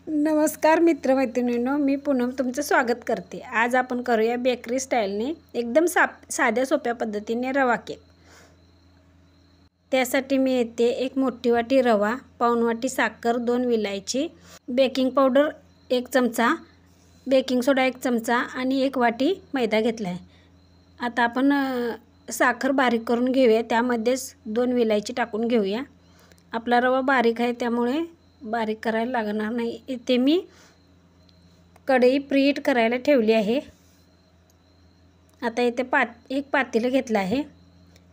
नमस्कार मित्रमैत्रिणींनो, मी पूनम तुमचं स्वागत करते। आज आपण करूया बेकरी स्टाईलने एकदम साध्या सोप्या पद्धतीने रवा केक। त्यासाठी मी येथे एक मोठी वाटी रवा, पाऊण वाटी साखर, 2 विलायची, बेकिंग पावडर 1 चमचा, बेकिंग सोडा 1 चमचा आणि 1 वाटी मैदा घेतला आहे। आता आपण साखर बारीक करून घेऊया, त्यामध्येच 2 विलायची टाकून घेऊया। आपला रवा बारीक आहे त्यामुळे बारीक करायला लागणार नाही। इथे मी कढई प्रीहीट करायला ठेवली आहे। आता इथे एक पातेलं घेतलं आहे,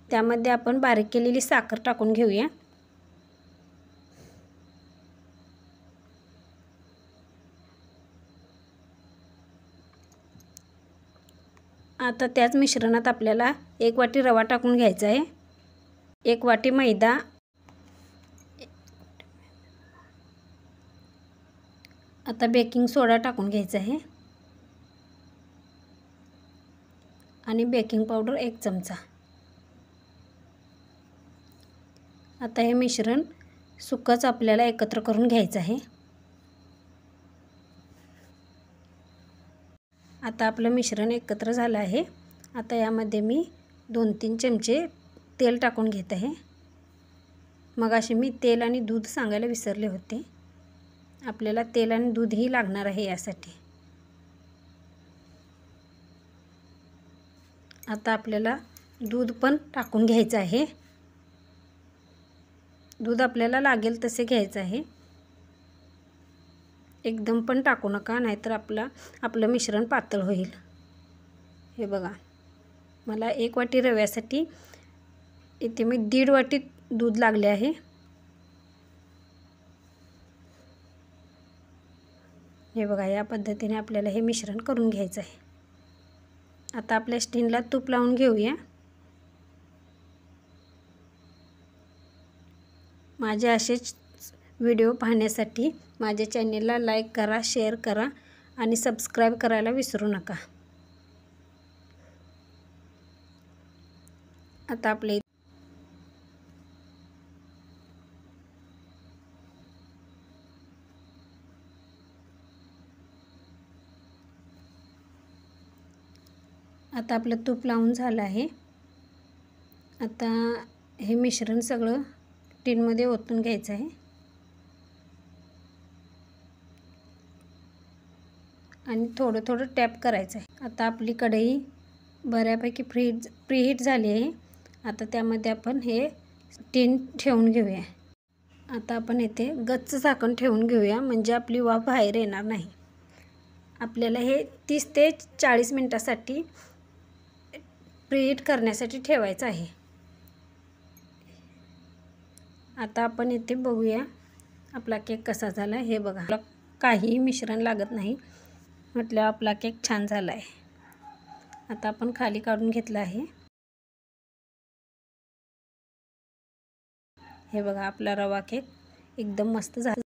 त्यामध्ये आपण बारीक केलेली साखर टाकून घेऊया। आता त्याच मिश्रणात आपल्याला 1 वाटी रवा टाकून घ्यायचा आहे, 1 वाटी मैदा, आता बेकिंग सोडा टाकून घ्यायचा आहे आणि बेकिंग पावडर 1 चमचा। आता हे मिश्रण सुक्कच आपल्याला एकत्र करून घ्यायचं आहे। आता आपलं मिश्रण एकत्र झालं आहे। आता यामध्ये मी 2-3 चमचे तेल टाकून घेत आहे। मगाशी मी तेल आणि दूध सांगायला विसरले होते, आपल्याला तेल आणि दूधही लागणार आहे यासाठी। आता आपल्याला दूध पण टाकून घ्यायचं आहे। दूध आपल्याला लागेल तसे घ्यायचं आहे, एकदम पण टाकू नका, नाहीतर आपलं मिश्रण पातळ होईल। हे बघा, मला 1 वाटी रव्यासाठी इथे मी 1.5 वाटी दूध लागले आहे। हे बघा, या पद्धतीने आपल्याला हे मिश्रण करून घ्यायचं आहे। आता आपल्या स्टॅन्डला तूप लावून घेऊया। माझे असेच व्हिडिओ पाहण्यासाठी माझ्या चॅनेलला लाईक करा, शेअर करा आणि सबस्क्राईब करायला विसरू नका। आता आपलं तूप लावून झालं आहे। आता हे मिश्रण सगळं टिनमध्ये ओतून घ्यायचं आहे आणि थोडं थोडं टॅप करायचं आहे। आता आपली कढई बऱ्यापैकी प्रीहीट झाली आहे। आता त्यामध्ये आपण हे टिन ठेवून घेऊया। आता आपण इथे गच्च झाकण ठेवून घेऊया, म्हणजे आपली वाफ बाहेर येणार नाही। आपल्याला हे 30 ते 40 मिनिटासाठी प्रीहीट करण्यासाठी ठेवायचं आहे। आता आपण इथे बघूया आपला केक कसा झाला। हे बघा, काहीही मिश्रण लागत नाही, म्हटलं आपला केक छान झाला आहे। आता आपण खाली काढून घेतला आहे। हे बघा, आपला रवा केक एकदम मस्त झाला।